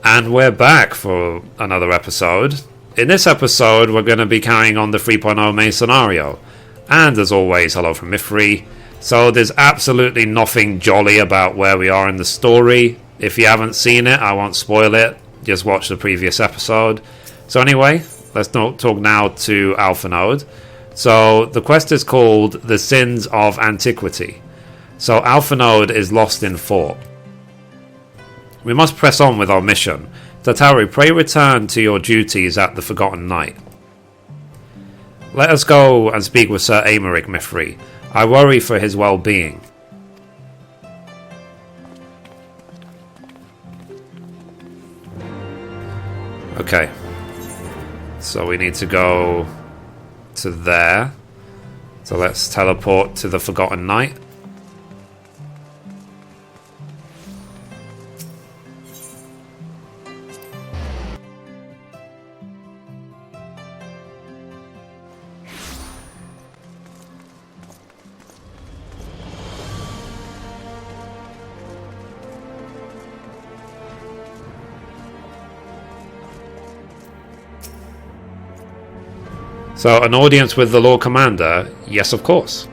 And we're back for another episode. In this episode, we're going to be carrying on the 3.0 main scenario. And as always, hello from Mithrie. So there's absolutely nothing jolly about where we are in the story. If you haven't seen it, I won't spoil it. Just watch the previous episode. So anyway, let's talk now to Alpha Node. So the quest is called the Sins of Antiquity. So Alpha Node is lost in thought. We must press on with our mission. Tataru, pray return to your duties at the Forgotten Night. Let us go and speak with Sir Aymeric Mithrie. I worry for his well-being. Okay. So we need to go to there. So let's teleport to the Forgotten Night. So, an audience with the Lord Commander? Yes, of course.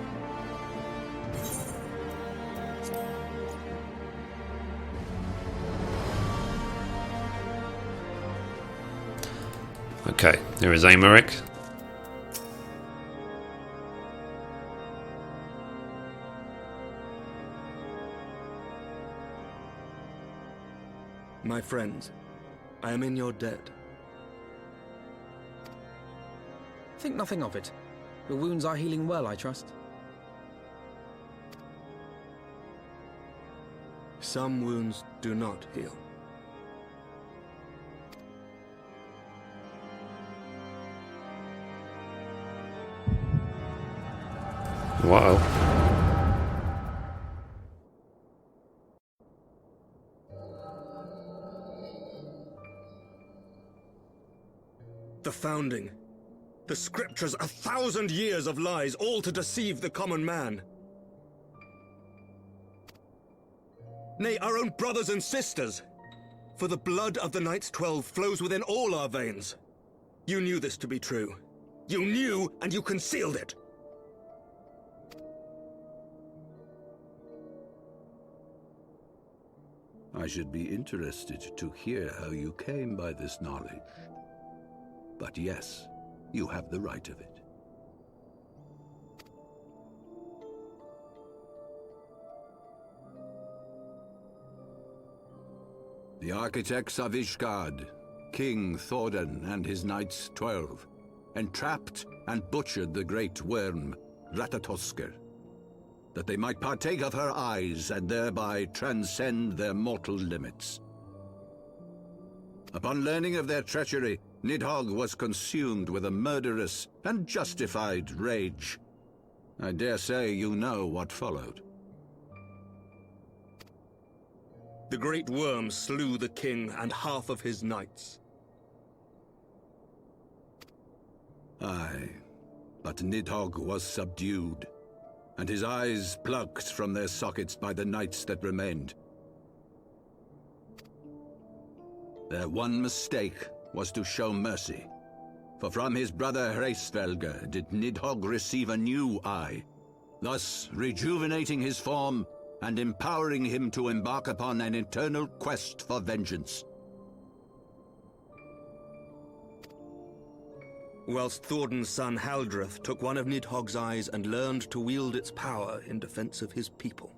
Okay, here is Aymeric. My friends, I am in your debt. Think nothing of it. Your wounds are healing well, I trust. Some wounds do not heal. Wow. The Founding. The scriptures, 1,000 years of lies, all to deceive the common man. Nay, our own brothers and sisters. For the blood of the Knights 12 flows within all our veins. You knew this to be true. You knew, and you concealed it. I should be interested to hear how you came by this knowledge. But yes, you have the right of it. The architects of Ishgard, King Thordan and his Knights 12, entrapped and butchered the great worm, Ratatoskr, that they might partake of her eyes and thereby transcend their mortal limits. Upon learning of their treachery, Nidhogg was consumed with a murderous and justified rage. I dare say you know what followed. The great worm slew the king and half of his knights. Aye, but Nidhogg was subdued, and his eyes plucked from their sockets by the knights that remained. Their one mistake was to show mercy, for from his brother Hreysvelgr did Nidhogg receive a new eye, thus rejuvenating his form and empowering him to embark upon an eternal quest for vengeance. Whilst Thordan's son Haldreth took one of Nidhogg's eyes and learned to wield its power in defense of his people.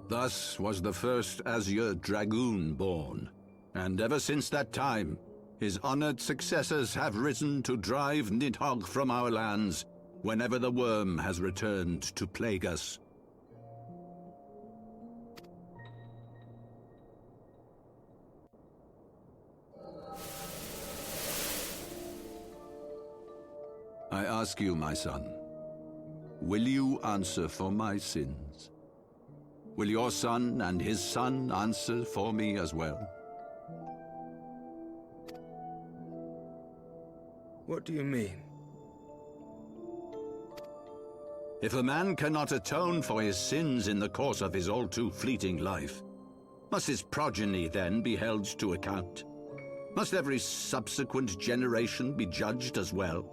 Thus was the first Azure Dragoon born, and ever since that time, his honored successors have risen to drive Nidhogg from our lands whenever the worm has returned to plague us. I ask you, my son, will you answer for my sins? Will your son and his son answer for me as well? What do you mean? If a man cannot atone for his sins in the course of his all too fleeting life, must his progeny then be held to account? Must every subsequent generation be judged as well?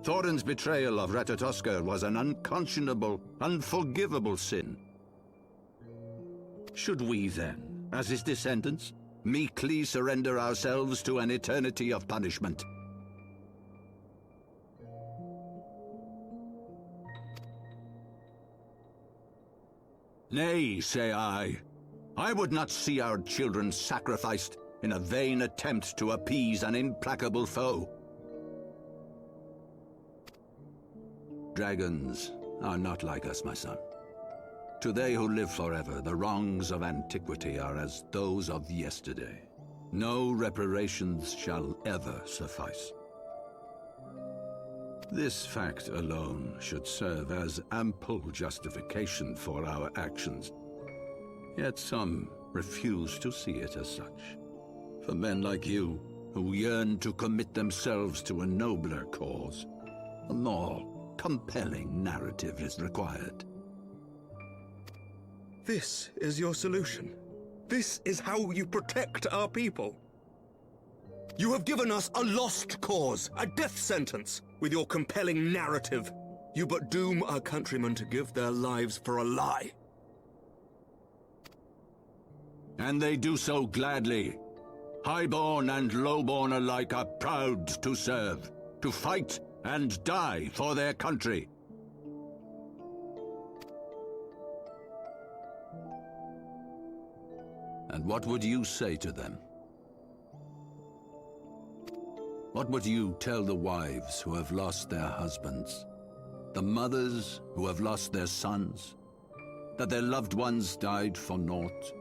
Thorin's betrayal of Ratatoskr was an unconscionable, unforgivable sin. Should we then, as his descendants, meekly surrender ourselves to an eternity of punishment? Nay, say I. I would not see our children sacrificed in a vain attempt to appease an implacable foe. Dragons are not like us, my son. To they who live forever, the wrongs of antiquity are as those of yesterday. No reparations shall ever suffice. This fact alone should serve as ample justification for our actions. Yet some refuse to see it as such. For men like you, who yearn to commit themselves to a nobler cause, a more compelling narrative is required. This is your solution. This is how you protect our people. You have given us a lost cause, a death sentence. With your compelling narrative, you but doom our countrymen to give their lives for a lie. And they do so gladly. Highborn and lowborn alike are proud to serve, to fight and die for their country. And what would you say to them? What would you tell the wives who have lost their husbands? The mothers who have lost their sons? That their loved ones died for naught?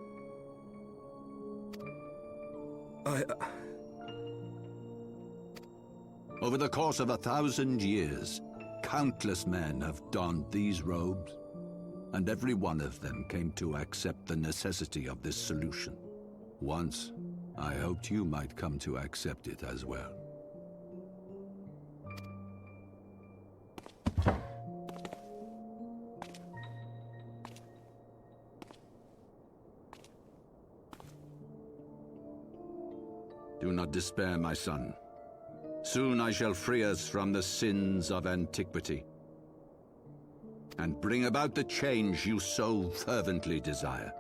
Over the course of 1,000 years, countless men have donned these robes, and every one of them came to accept the necessity of this solution. Once, I hoped you might come to accept it as well. Do not despair, my son. Soon I shall free us from the sins of antiquity, and bring about the change you so fervently desire.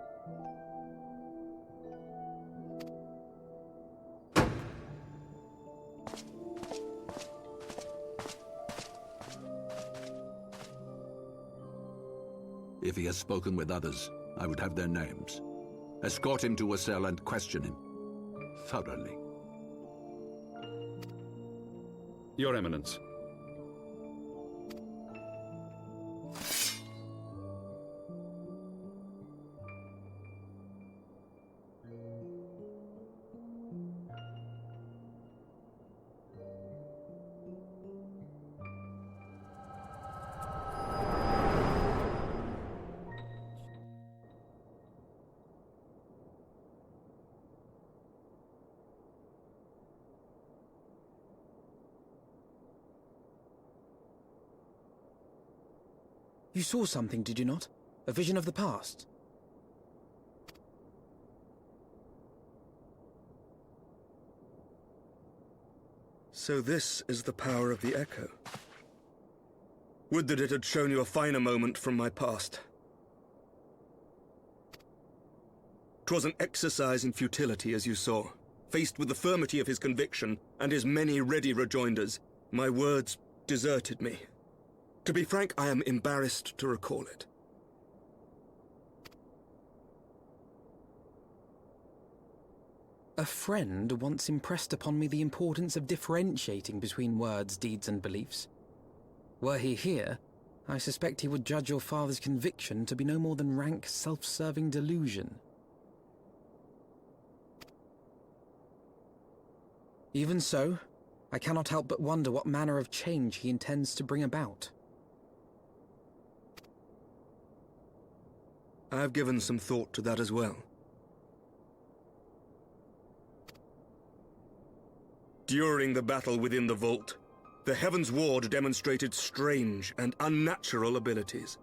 If he has spoken with others, I would have their names. Escort him to a cell and question him thoroughly. Your Eminence. You saw something, did you not? A vision of the past? So this is the power of the Echo. Would that it had shown you a finer moment from my past. 'Twas an exercise in futility, as you saw. Faced with the firmity of his conviction and his many ready rejoinders, my words deserted me. To be frank, I am embarrassed to recall it. A friend once impressed upon me the importance of differentiating between words, deeds, and beliefs. Were he here, I suspect he would judge your father's conviction to be no more than rank, self-serving delusion. Even so, I cannot help but wonder what manner of change he intends to bring about. I've given some thought to that as well. During the battle within the vault, the Heavensward demonstrated strange and unnatural abilities.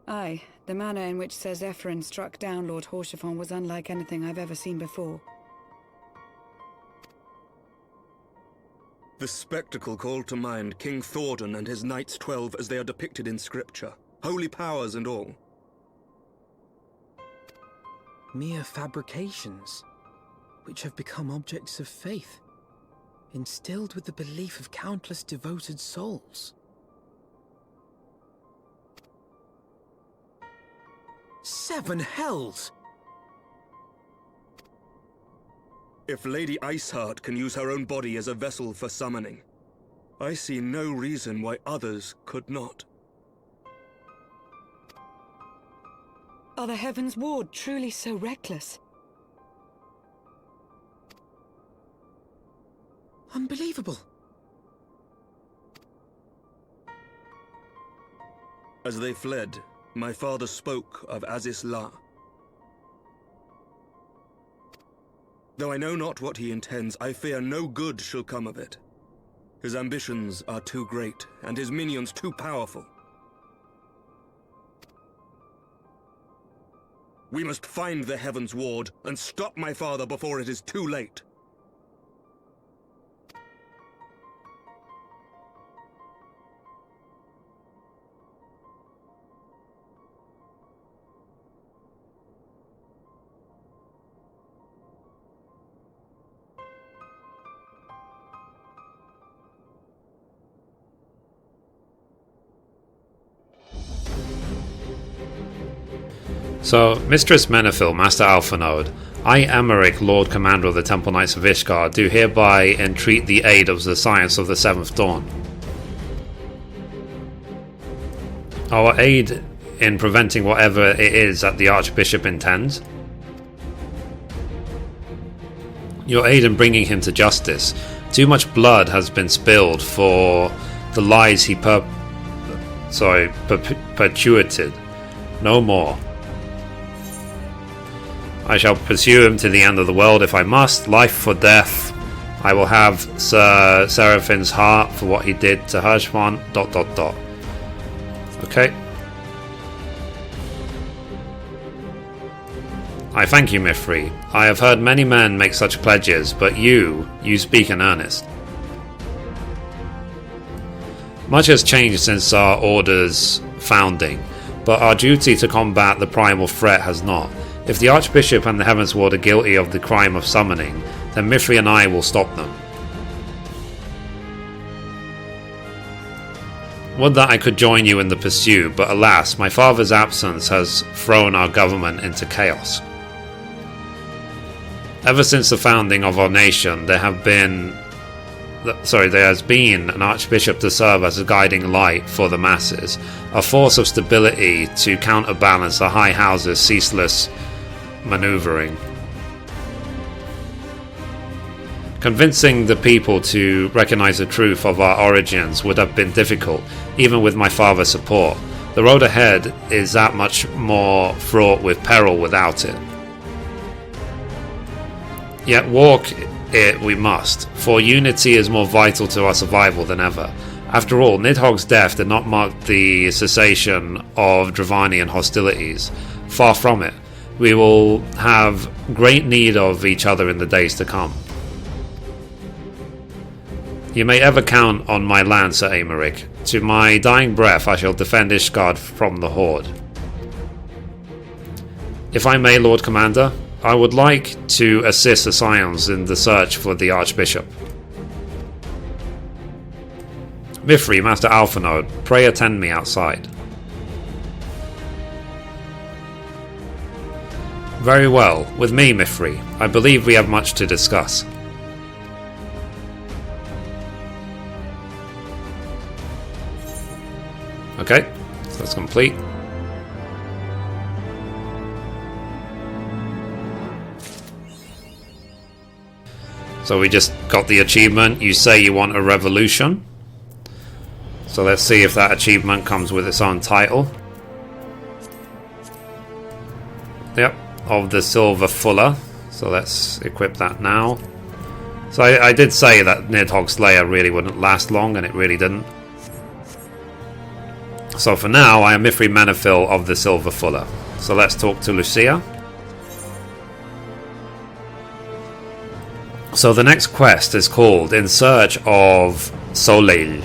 Aye, the manner in which Ser Zephyrin struck down Lord Haurchefant was unlike anything I've ever seen before. The spectacle called to mind King Thordan and his Knights 12 as they are depicted in scripture, holy powers and all. Mere fabrications, which have become objects of faith, instilled with the belief of countless devoted souls. 7 hells! If Lady Iceheart can use her own body as a vessel for summoning, I see no reason why others could not. Are the Heavensward truly so reckless? Unbelievable. As they fled, my father spoke of Aziz La. Though I know not what he intends, I fear no good shall come of it. His ambitions are too great, and his minions too powerful. We must find the Heavensward and stop my father before it is too late. So, Mistress Menethil, Master Alphanode, I, Emeric, Lord Commander of the Temple Knights of Ishgard, do hereby entreat the aid of the Science of the Seventh Dawn. Our aid in preventing whatever it is that the Archbishop intends. Your aid in bringing him to justice. Too much blood has been spilled for the lies he perpetuated. No more. I shall pursue him to the end of the world if I must, life for death. I will have Sir Seraphin's heart for what he did to Haurchefant. ... Okay. I thank you, Mithrie. I have heard many men make such pledges, but you speak in earnest. Much has changed since our Order's founding, but our duty to combat the primal threat has not. If the Archbishop and the Heavensward are guilty of the crime of summoning, then Mithrie and I will stop them. Would that I could join you in the pursuit, but alas, my father's absence has thrown our government into chaos. Ever since the founding of our nation, there has been an Archbishop to serve as a guiding light for the masses, a force of stability to counterbalance the High House's ceaseless maneuvering. Convincing the people to recognize the truth of our origins would have been difficult, even with my father's support. The road ahead is that much more fraught with peril without it. Yet walk it we must, for unity is more vital to our survival than ever. After all, Nidhogg's death did not mark the cessation of Dravanian hostilities. Far from it. We will have great need of each other in the days to come. You may ever count on my land, Sir Emeric. To my dying breath I shall defend Ishgard from the Horde. If I may, Lord Commander, I would like to assist the Scions in the search for the Archbishop. Mithrie, Master Alphanode, pray attend me outside. Very well. With me, Mithrie. I believe we have much to discuss. Okay, so that's complete. So we just got the achievement. You say you want a revolution. So let's see if that achievement comes with its own title. Yep, of the Silver Fuller. So let's equip that now. So I did say that Nidhogg's Slayer really wouldn't last long, and it really didn't. So for now, I am Mithrie Menethil of the Silver Fuller. So let's talk to Lucia. So the next quest is called In Search of Soleil.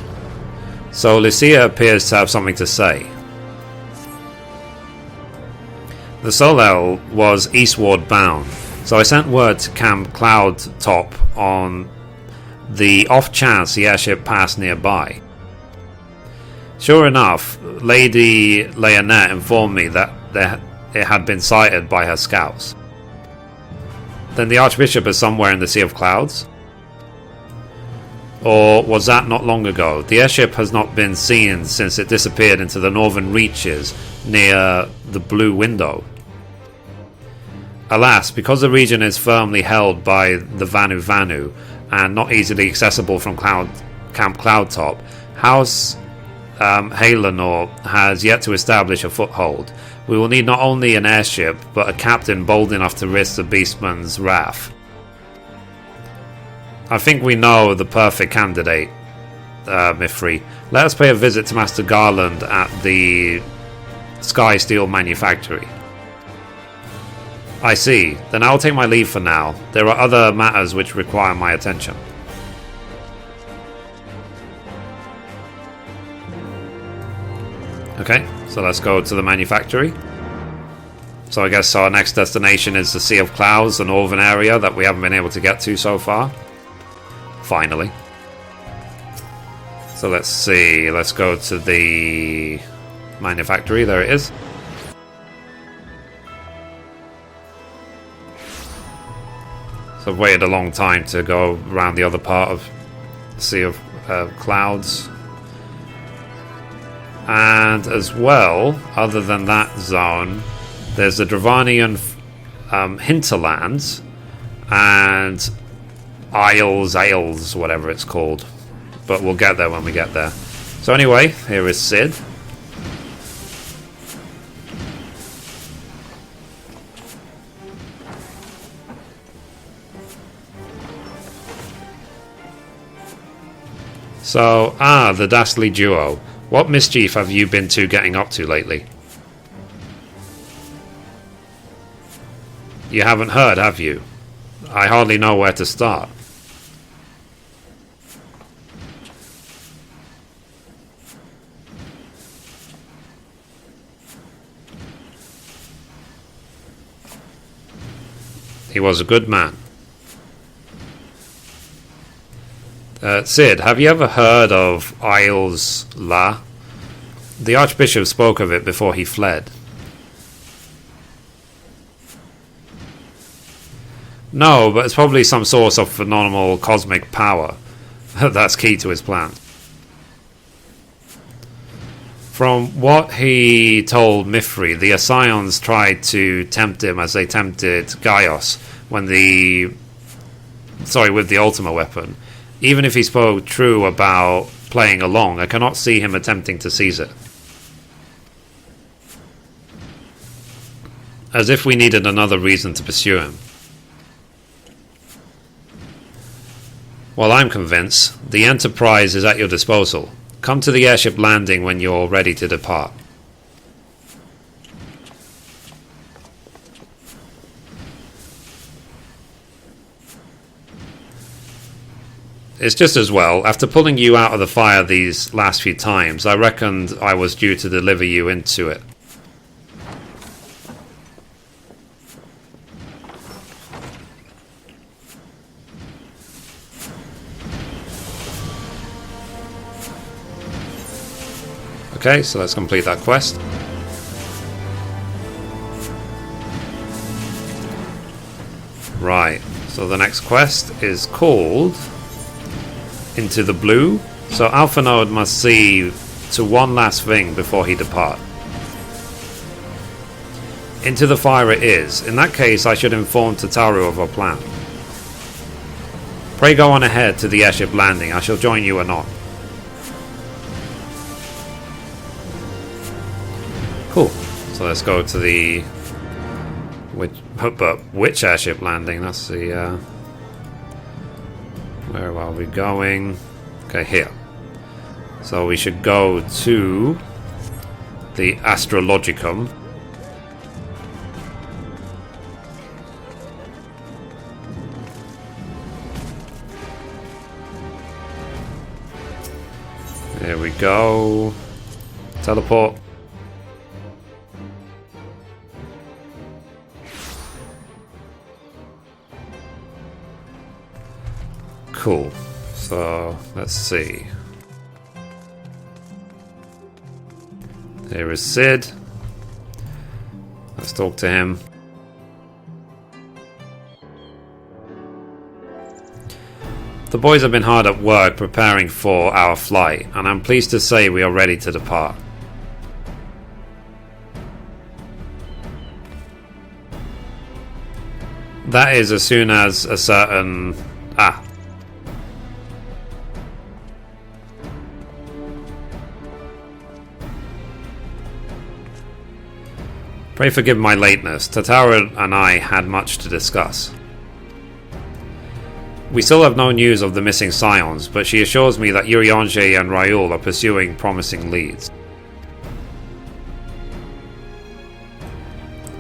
So Lucia appears to have something to say. The Soleil was eastward bound, so I sent word to Camp Cloud Top on the off chance the airship passed nearby. Sure enough, Lady Leonette informed me that it had been sighted by her scouts. Then the Archbishop is somewhere in the Sea of Clouds? Or was that not long ago? The airship has not been seen since it disappeared into the northern reaches near the Blue Window. Alas, because the region is firmly held by the Vanu Vanu and not easily accessible from Camp Cloudtop, House Halenor has yet to establish a foothold. We will need not only an airship, but a captain bold enough to risk the Beastman's wrath. I think we know the perfect candidate, Mithrie. Let us pay a visit to Master Garland at the Sky Steel Manufactory. I see. Then I will take my leave for now. There are other matters which require my attention. Okay, so let's go to the manufactory. So I guess our next destination is the Sea of Clouds, the northern area that we haven't been able to get to so far. Finally. So let's see, let's go to the manufactory, there it is. So I've waited a long time to go around the other part of the Sea of Clouds. And as well, other than that zone, there's the Dravanian hinterlands and Isles, whatever it's called. But we'll get there when we get there. So anyway, here is Cid. So, the Dastly Duo. What mischief have you been getting up to lately? You haven't heard, have you? I hardly know where to start. He was a good man. Cid, have you ever heard of Isles La? The Archbishop spoke of it before he fled. No, but it's probably some source of phenomenal cosmic power. That's key to his plan. From what he told Mithrie, the Ascians tried to tempt him as they tempted Gaios with the Ultima weapon. Even if he spoke true about playing along, I cannot see him attempting to seize it. As if we needed another reason to pursue him. Well, I'm convinced. The Enterprise is at your disposal. Come to the airship landing when you're ready to depart. It's just as well. After pulling you out of the fire these last few times, I reckoned I was due to deliver you into it. Okay, so let's complete that quest. Right, so the next quest is called Into the Blue. So Alpha Node must see to one last thing before he depart. Into the fire it is. In that case, I should inform Tataru of our plan. Pray go on ahead to the airship landing. I shall join you anon. Cool. So let's go to the Which airship landing? That's the... where are we going? Okay, here. So we should go to the Astrologicum. There we go. Teleport. Cool. So, let's see. Here is Sid. Let's talk to him. The boys have been hard at work preparing for our flight, and I'm pleased to say we are ready to depart. That is as soon as a certain... Pray forgive my lateness. Tatara and I had much to discuss. We still have no news of the missing Scions, but she assures me that Urianger and Raoul are pursuing promising leads.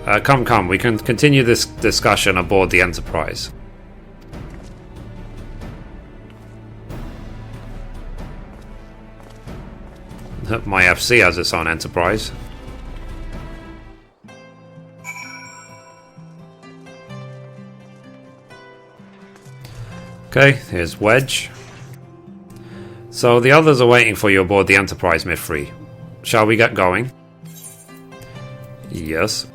Come, we can continue this discussion aboard the Enterprise. My FC has its own Enterprise. Okay, here's Wedge. So the others are waiting for you aboard the Enterprise, Mithrie. Shall we get going? Yes.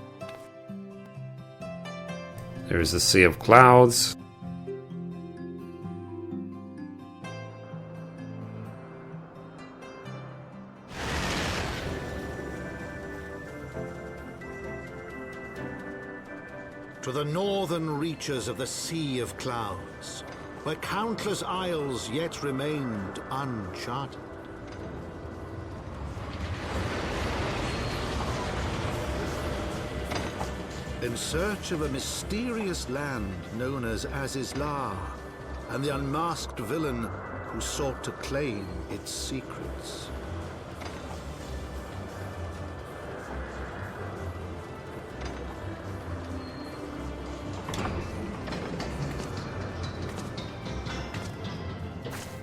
There is the Sea of Clouds. To the northern reaches of the Sea of Clouds, where countless isles yet remained uncharted. In search of a mysterious land known as Azizlar, and the unmasked villain who sought to claim its secrets.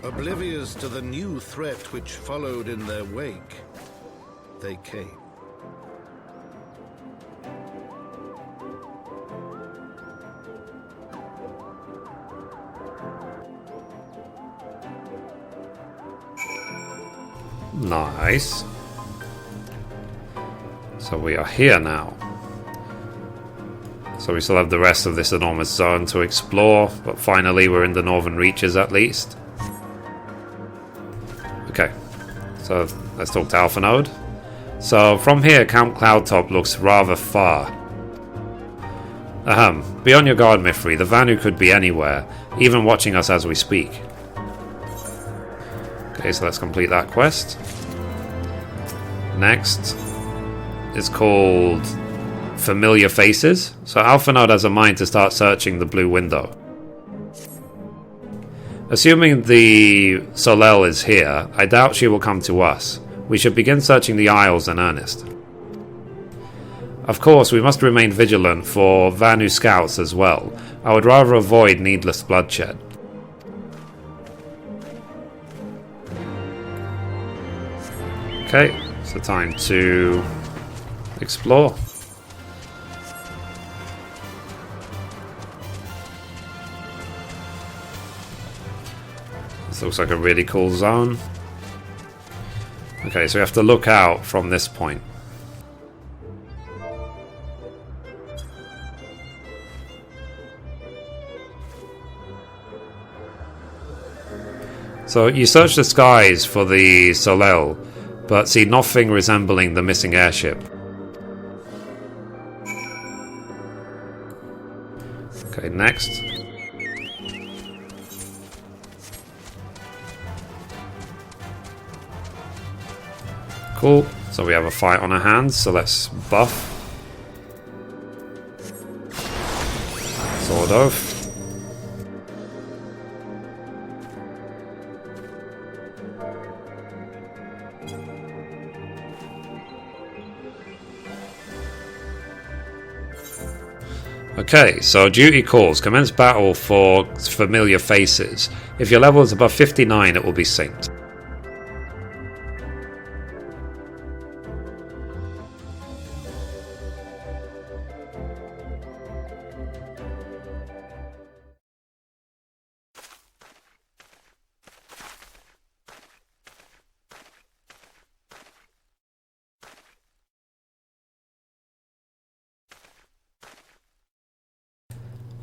Oblivious to the new threat which followed in their wake, they came. Nice. So we are here now. So we still have the rest of this enormous zone to explore, but finally we're in the northern reaches at least. Okay, so let's talk to Alpha Node. So from here, Camp Cloudtop looks rather far. Be on your guard, Mithrie. The Vanu could be anywhere, even watching us as we speak. Okay, so let's complete that quest. Next is called Familiar Faces. So Alpha Node has a mind to start searching the blue window. Assuming the Soleil is here, I doubt she will come to us. We should begin searching the Isles in earnest. Of course, we must remain vigilant for Vanu scouts as well. I would rather avoid needless bloodshed. Okay, so time to explore. This looks like a really cool zone. Okay, so we have to look out from this point. So you search the skies for the Soleil, but see nothing resembling the missing airship. Okay, next. Cool, so we have a fight on our hands, so let's buff. Sort of. Okay, so duty calls. Commence battle for familiar faces. If your level is above 59, it will be synced.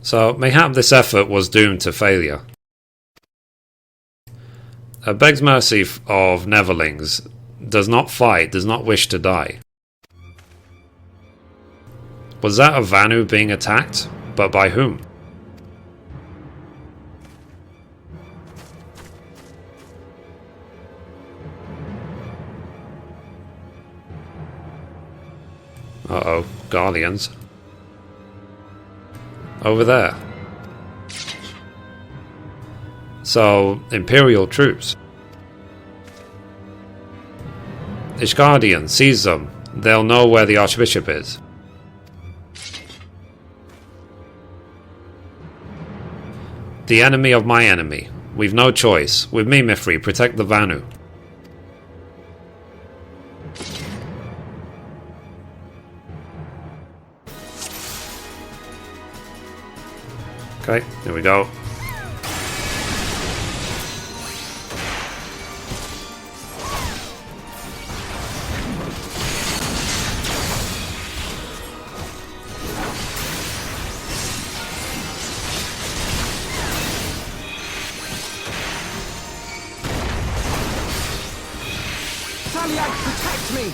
So, mayhap this effort was doomed to failure. Begs mercy of Neverlings, does not fight, does not wish to die. Was that a Vanu being attacked? But by whom? Uh-oh, Guardians. Over there. So, Imperial troops. Ishgardian sees them. They'll know where the Archbishop is. The enemy of my enemy. We've no choice. With me, Mithrie, protect the Vanu. Okay, here we go. Soleil, protect me!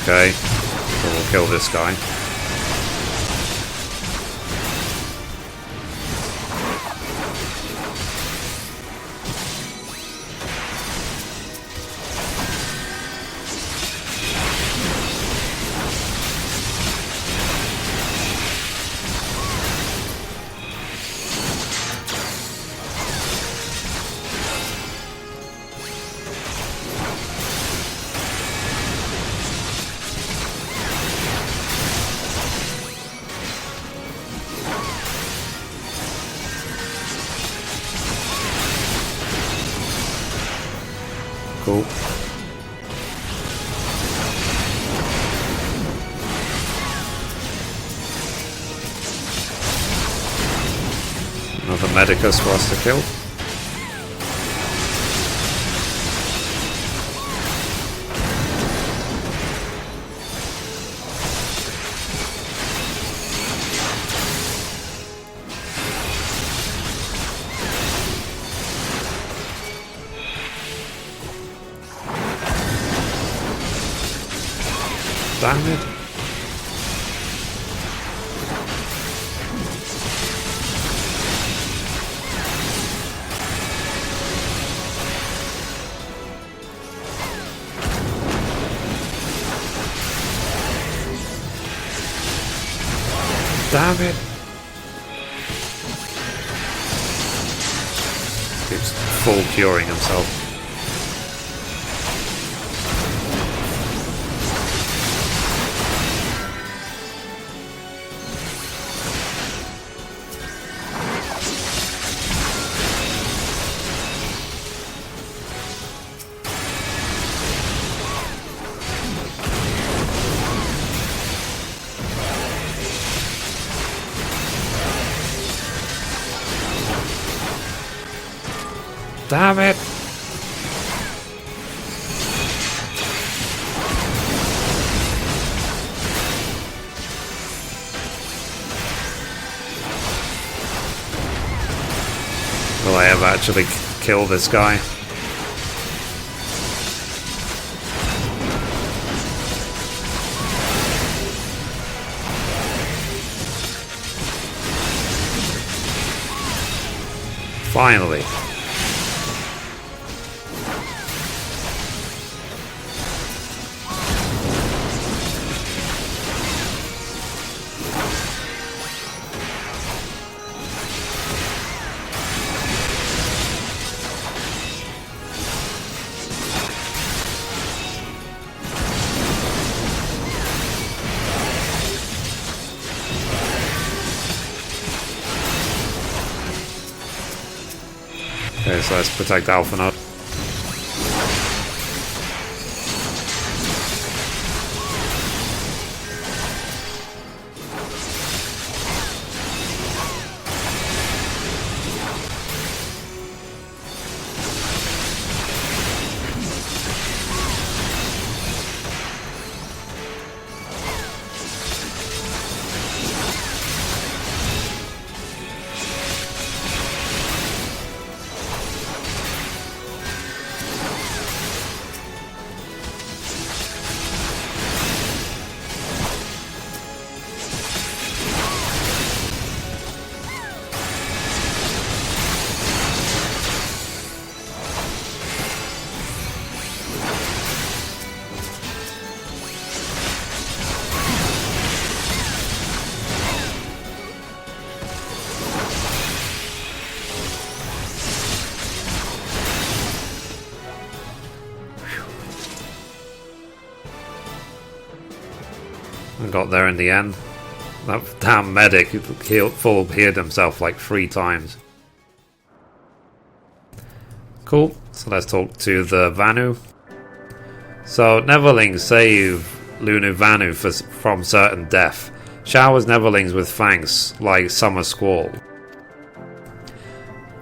Okay, so we'll kill this guy. Cool. Another Medicus for us to kill. Damn it. Damn it. Keeps full curing himself. Damn it! Will I ever actually kill this guy? Finally. Okay, so let's protect Alpha Node. I got there in the end. That damn medic full healed himself like 3 times. Cool, so let's talk to the Vanu. So, Neverlings save Lunu Vanu from certain death. Showers Neverlings with thanks like Summer Squall.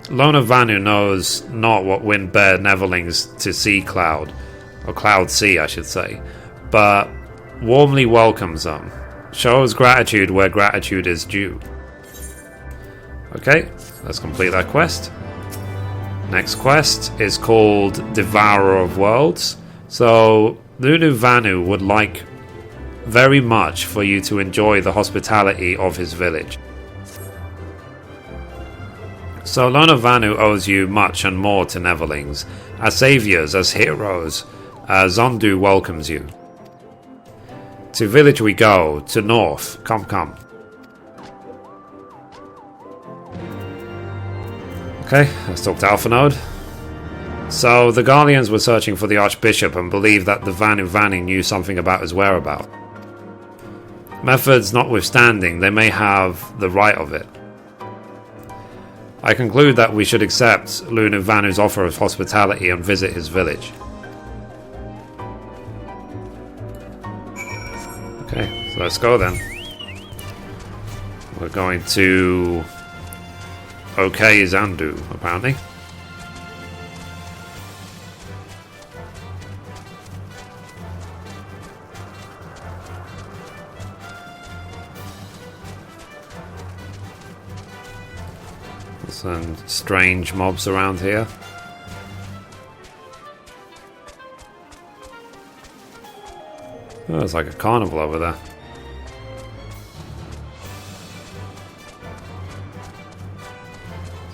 Lona Vanu knows not what wind bear Neverlings to Sea Cloud, or Cloud Sea I should say, but warmly welcomes them. Shows gratitude where gratitude is due. Okay, let's complete that quest. Next quest is called Devourer of Worlds. So, Lunu Vanu would like very much for you to enjoy the hospitality of his village. So Lona Vanu owes you much and more to Neverlings. As saviors, as heroes, Zondu welcomes you. To village we go, to north, come. Okay, let's talk to Alpha Node. So, the Guardians were searching for the Archbishop and believed that the Vanu knew something about his whereabouts. Methods notwithstanding, they may have the right of it. I conclude that we should accept Lunu Vanu's offer of hospitality and visit his village. Okay, so let's go then. We're going to OK Zandu, apparently. Some strange mobs around here. Oh, it's like a carnival over there.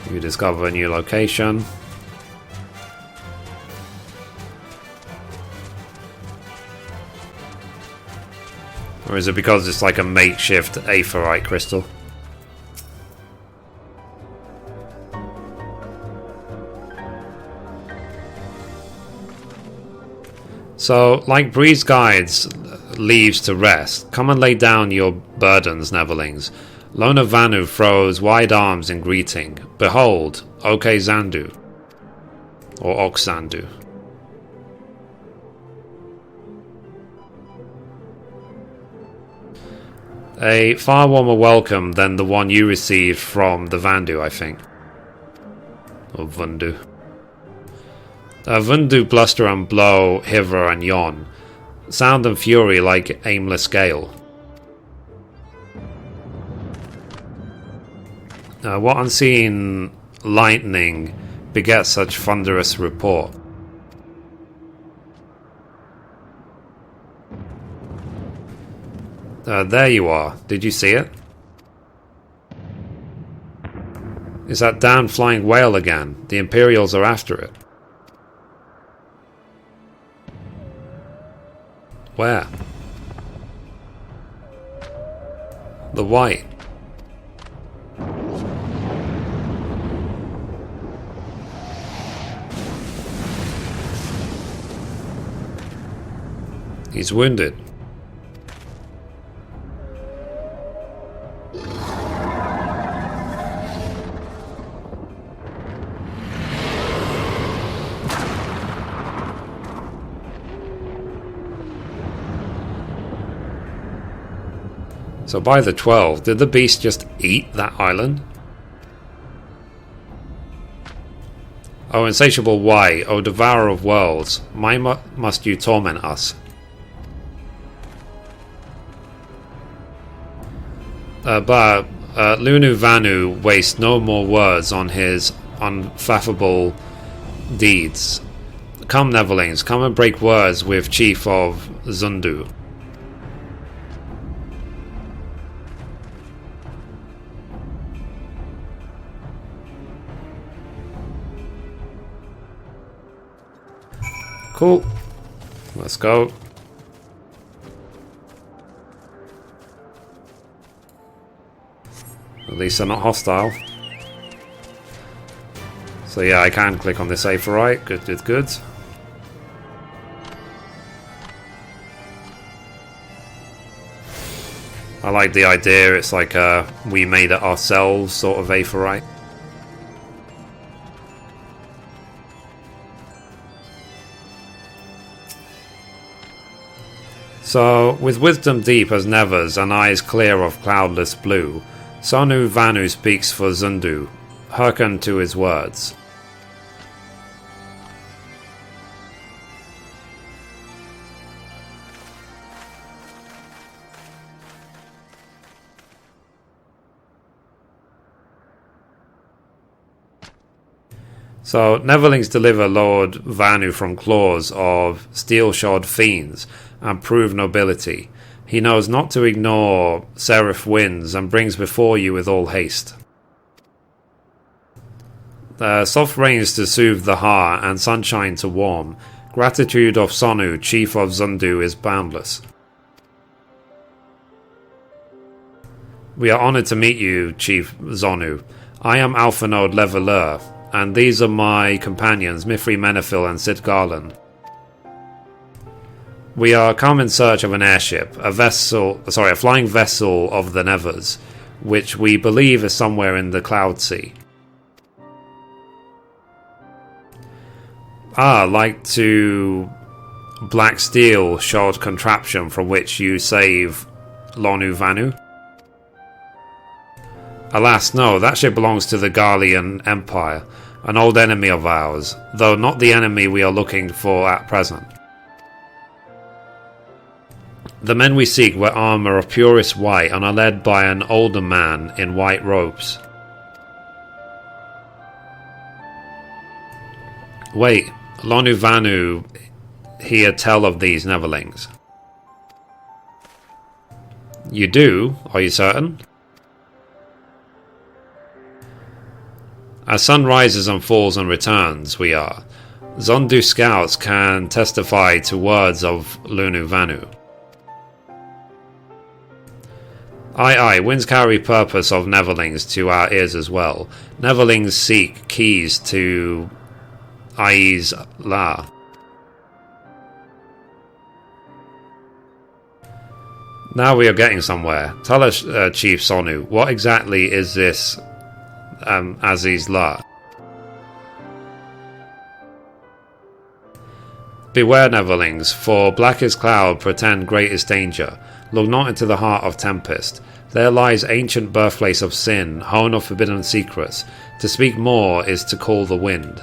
You discover a new location. Or is it because it's like a makeshift aetheryte crystal? So, like Breeze guides leaves to rest, come and lay down your burdens, Neverlings. Lona Vanu throws wide arms in greeting. Behold, OK Zandu. Or Oxandu. A far warmer welcome than the one you received from the Vandu, I think. Or Vundu. Vundu bluster and blow hither and yon, sound and fury like aimless gale. What unseen lightning begets such thunderous report? There you are. Did you see it? Is that damned flying whale again? The Imperials are after it. Where? The white. He's wounded. So by the 12, did the beast just eat that island? O insatiable why, O devourer of worlds, why must you torment us? But Lunu Vanu wastes no more words on his unfathomable deeds. Come, Neverlings, come and break words with Chief of Zundu. Cool. Let's go. At least they're not hostile. So yeah, I can click on this A for right. Good, good, good. I like the idea. It's like we made it ourselves sort of A for right. So, with wisdom deep as Nevers and eyes clear of cloudless blue, Sonu Vanu speaks for Zundu. Hearken to his words. So, Neverlings deliver Lord Vanu from claws of steel-shod fiends and prove nobility. He knows not to ignore seraph winds and brings before you with all haste. Soft rains to soothe the heart and sunshine to warm. Gratitude of Sonu, chief of Zundu, is boundless. We are honoured to meet you, Chief Zonu. I am Alpha Node Leveler, and these are my companions, Mithrie Menethil and Sid Garland. We are come in search of an airship, a flying vessel of the Nevers, which we believe is somewhere in the Cloud Sea. Like to black steel shod contraption from which you save Lonu Vanu? Alas, no, that ship belongs to the Garlean Empire, an old enemy of ours, though not the enemy we are looking for at present. The men we seek wear armour of purest white and are led by an older man in white robes. Wait, Lonu Vanu hear tell of these Neverlings. You do? Are you certain? As sun rises and falls and returns, we are. Zundu scouts can testify to words of Lunu Vanu. Aye, winds carry purpose of Neverlings to our ears as well. Neverlings seek keys to Aiz La. Now we are getting somewhere. Tell us, Chief Sonu, what exactly is this Aziz La? Beware, Neverlings, for blackest cloud pretend greatest danger. Look not into the heart of tempest. There lies ancient birthplace of sin, home of forbidden secrets. To speak more is to call the wind.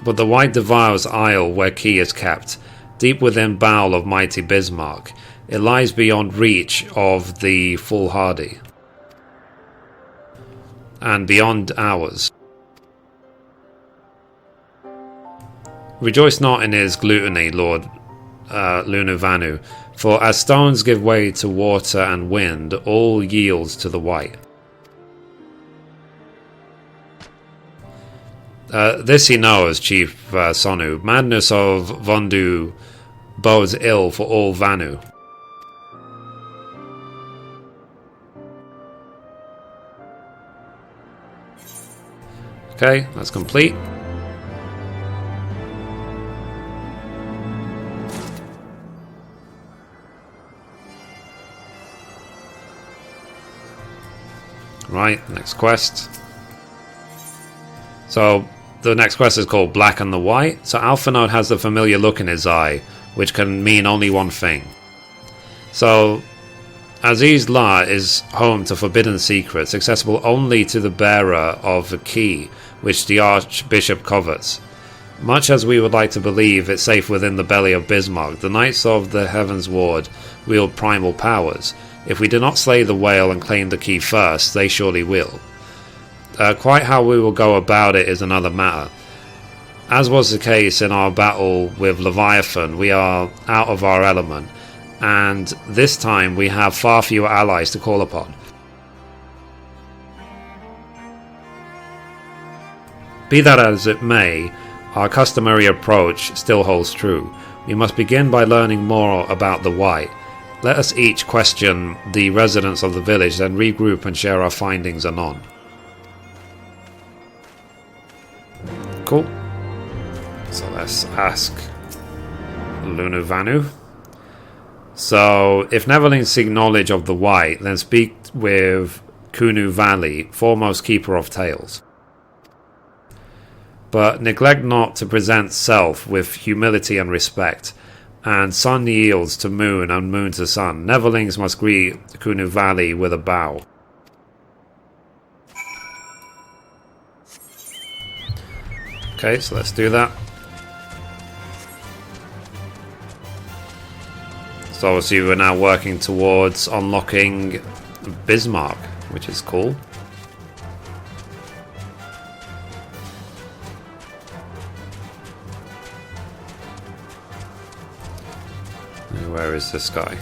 But the white devours isle where key is kept, deep within bowel of mighty Bismarck. It lies beyond reach of the foolhardy, and beyond ours. Rejoice not in his gluttony, Lord Lunu Vanu, for as stones give way to water and wind, all yields to the white. This he knows, Chief Sonu. Madness of Vondu bodes ill for all Vanu. Okay, that's complete. Right, next quest. So, the next quest is called Black and the White. So Alpha Node has the familiar look in his eye, which can mean only one thing. So, Aziz La is home to forbidden secrets, accessible only to the bearer of the key, which the Archbishop covets. Much as we would like to believe it's safe within the belly of Bismarck, the Knights of the Heavensward wield primal powers. If we do not slay the whale and claim the key first, they surely will. Quite how we will go about it is another matter. As was the case in our battle with Leviathan, we are out of our element, and this time we have far fewer allies to call upon. Be that as it may, our customary approach still holds true. We must begin by learning more about the White. Let us each question the residents of the village, then regroup and share our findings anon. Cool. So let's ask Lunuvanu. So, if Neverlings seek knowledge of the White, then speak with Kunu Valley, foremost keeper of tales. But neglect not to present self with humility and respect, and sun yields to moon and moon to sun. Neverlings must greet Kunu Valley with a bow. Okay, so let's do that. So obviously we're now working towards unlocking Bismarck, which is cool. Where is this guy?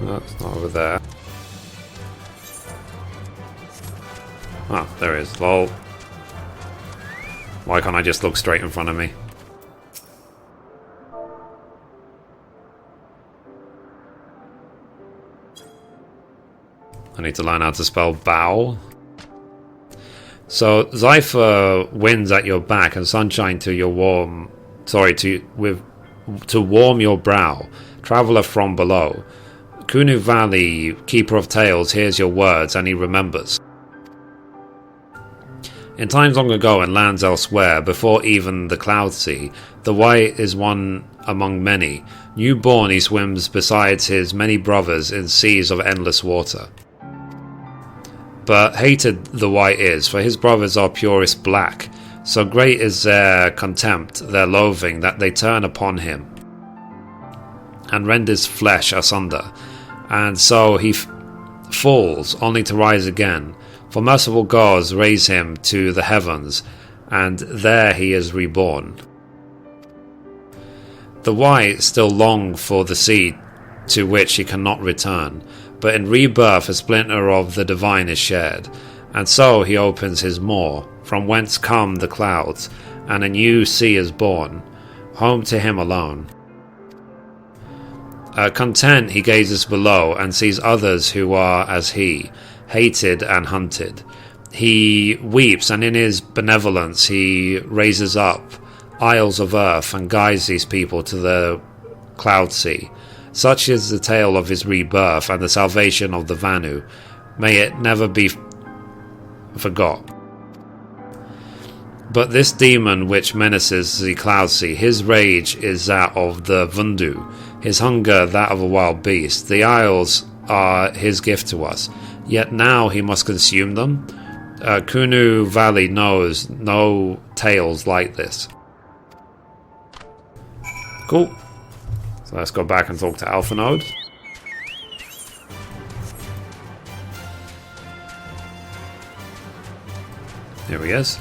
No, it's not over there. Ah, there he is. Lol. Why can't I just look straight in front of me? I need to learn how to spell bow. So Zypher winds at your back and sunshine to your warm, to warm your brow. Traveller from below. Kunu Valley, keeper of tales, hears your words and he remembers. In times long ago in lands elsewhere, before even the Cloud Sea, the White is one among many. Newborn he swims beside his many brothers in seas of endless water. But hated the White is, for his brothers are purest black. So great is their contempt, their loathing, that they turn upon him and rend his flesh asunder. And so he falls, only to rise again. For merciful gods raise him to the heavens, and there he is reborn. The White still long for the sea to which he cannot return, but in rebirth a splinter of the divine is shared, and so he opens his maw, from whence come the clouds, and a new sea is born, home to him alone. Content he gazes below, and sees others who are as he, hated and hunted. He weeps, and in his benevolence he raises up isles of earth and guides these people to the Cloud Sea. Such is the tale of his rebirth and the salvation of the Vanu. May it never be forgot. But this demon which menaces the Cloud Sea, his rage is that of the Vundu, his hunger that of a wild beast. The isles are his gift to us, yet now he must consume them. Kunu Valley knows no tales like this. Cool. So let's go back and talk to Alpha Node. Here he is.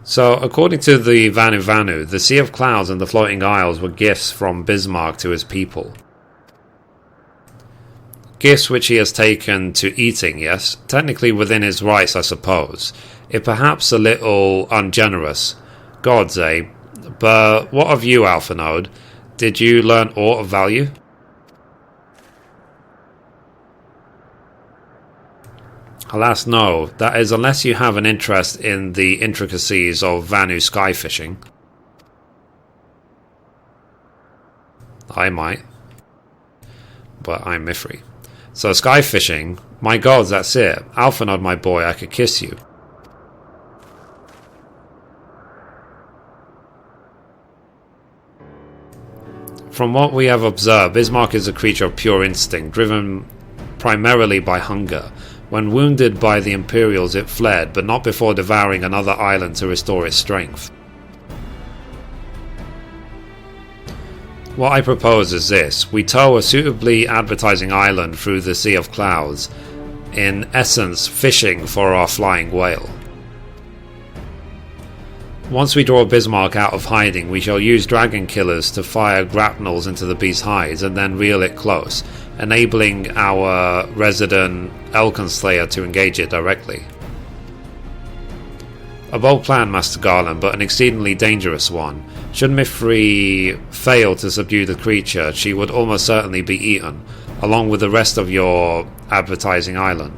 So, according to the Vanu, the Sea of Clouds and the Floating Isles were gifts from Bismarck to his people. Gifts which he has taken to eating, yes, technically within his rights, I suppose. If perhaps a little ungenerous. Gods, eh? But what of you, Alpha Node? Did you learn aught of value? Alas, no. That is, unless you have an interest in the intricacies of Vanu sky fishing. I might. But I'm Mithrie. So, sky fishing? My god, that's it. Alphanod, my boy, I could kiss you. From what we have observed, Bismarck is a creature of pure instinct, driven primarily by hunger. When wounded by the Imperials, it fled, but not before devouring another island to restore its strength. What I propose is this. We tow a suitably advertising island through the Sea of Clouds, in essence fishing for our flying whale. Once we draw Bismarck out of hiding, we shall use dragon killers to fire grapnels into the beast's hides and then reel it close, enabling our resident Elkin Slayer to engage it directly. A bold plan, Master Garland, but an exceedingly dangerous one. Should Mithrie fail to subdue the creature, she would almost certainly be eaten, along with the rest of your advertising island.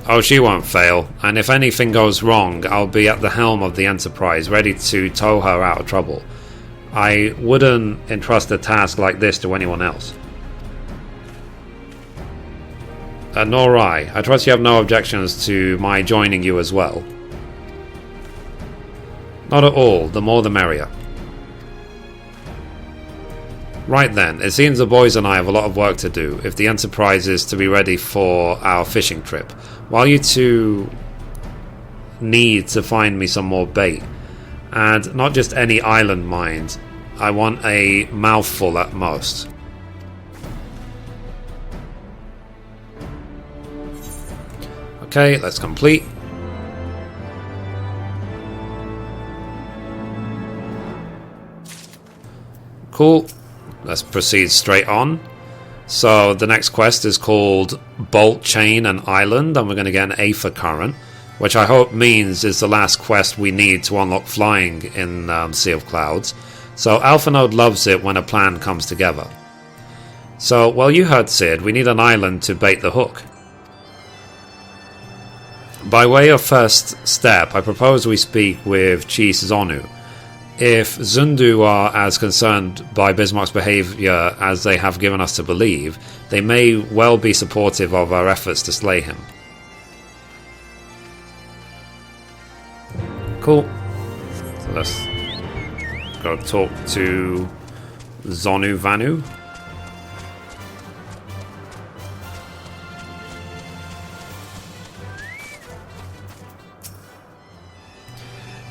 Oh, she won't fail, and if anything goes wrong, I'll be at the helm of the Enterprise, ready to tow her out of trouble. I wouldn't entrust a task like this to anyone else. Nor I. I trust you have no objections to my joining you as well. Not at all, the more the merrier. Right then, it seems the boys and I have a lot of work to do if the Enterprise is to be ready for our fishing trip. While you two need to find me some more bait, and not just any island mines, I want a mouthful at most. Okay, let's complete. Cool. Let's proceed straight on. So the next quest is called Bolt, Chain and Island, and we're going to get an Aether Current, which I hope means is the last quest we need to unlock flying in Sea of Clouds. So Alphanode loves it when a plan comes together. So, well, you heard Sid, we need an island to bait the hook. By way of first step, I propose we speak with Chief Zonu. If Zundu are as concerned by Bismarck's behaviour as they have given us to believe, they may well be supportive of our efforts to slay him. Cool. So let's go talk to Zonu Vanu.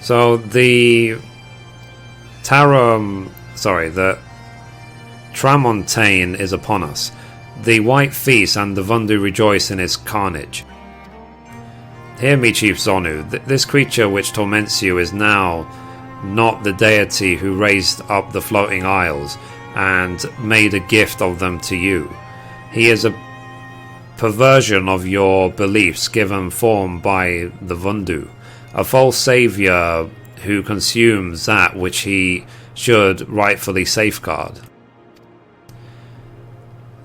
So the the Tramontane is upon us. The White Feast and the Vundu rejoice in its carnage. Hear me, Chief Zonu. This creature which torments you is now not the deity who raised up the floating isles and made a gift of them to you. He is a perversion of your beliefs given form by the Vundu, a false saviour who consumes that which he should rightfully safeguard.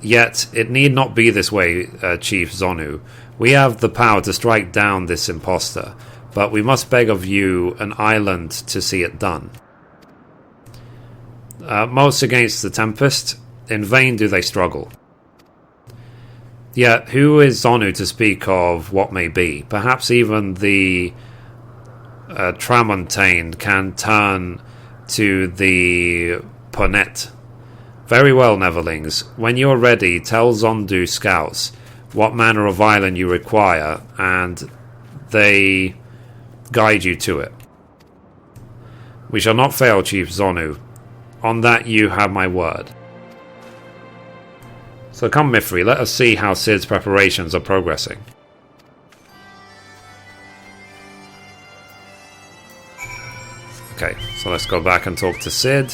Yet it need not be this way, Chief Zonu. We have the power to strike down this impostor, but we must beg of you an island to see it done. Most against the Tempest, in vain do they struggle. Yet who is Zonu to speak of what may be? Perhaps even the Tramontane can turn to the Ponette. Very well, Neverlings. When you are ready, tell Zondu scouts what manner of island you require, and they guide you to it. We shall not fail, Chief Zonu. On that you have my word. So come, Mithrie, let us see how Sid's preparations are progressing. Okay, so let's go back and talk to Sid.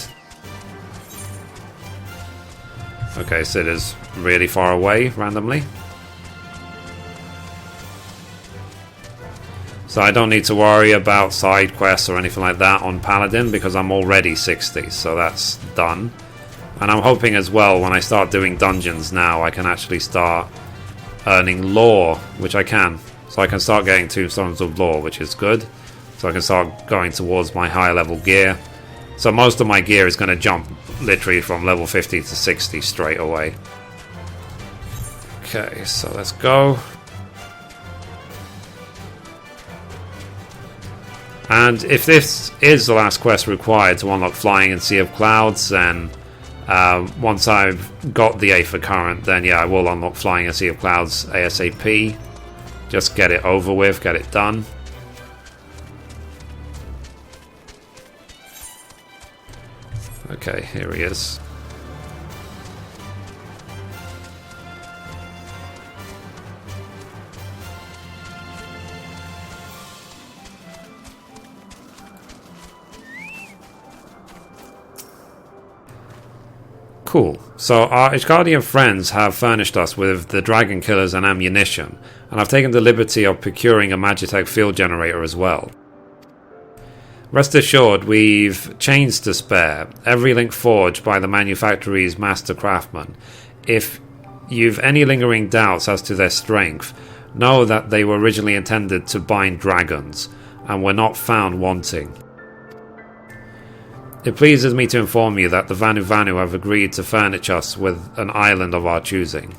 Okay, Sid is really far away, randomly. So I don't need to worry about side quests or anything like that on Paladin because I'm already 60, so that's done. And I'm hoping as well when I start doing dungeons now I can actually start earning lore, which I can. So I can start getting tombstones of lore, which is good. So I can start going towards my higher level gear. So most of my gear is going to jump literally from level 50 to 60 straight away. Okay, so let's go. And if this is the last quest required to unlock flying in Sea of Clouds, then once I've got the Aether Current, then yeah, I will unlock flying in Sea of Clouds ASAP. Just get it over with, get it done. Okay, here he is. Cool. So our Ishgardian friends have furnished us with the dragon killers and ammunition, and I've taken the liberty of procuring a Magitech field generator as well. Rest assured, we've chains to spare, every link forged by the manufacturer's master craftsman. If you've any lingering doubts as to their strength, know that they were originally intended to bind dragons, and were not found wanting. It pleases me to inform you that the Vanu Vanu have agreed to furnish us with an island of our choosing.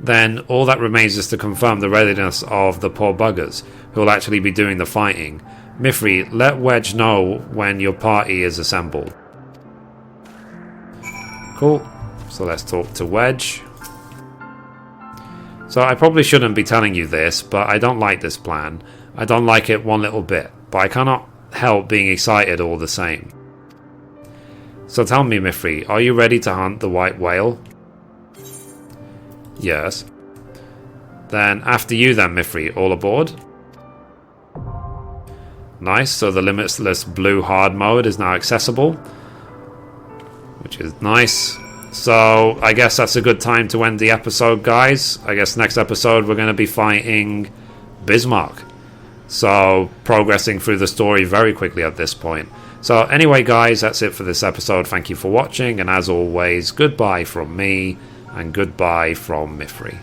Then all that remains is to confirm the readiness of the poor buggers, who will actually be doing the fighting. Mithrie, let Wedge know when your party is assembled. Cool. So let's talk to Wedge. So I probably shouldn't be telling you this, but I don't like this plan. I don't like it one little bit, but I cannot help being excited all the same. So tell me, Mithrie, are you ready to hunt the white whale? Yes. Then after you then, Mithrie, all aboard? Nice, so the limitless blue hard mode is now accessible, which is nice. So I guess that's a good time to end the episode, guys. I guess next episode we're going to be fighting Bismarck. So, progressing through the story very quickly at this point. So, anyway, guys, that's it for this episode. Thank you for watching, and as always, goodbye from me, and goodbye from Mithrie.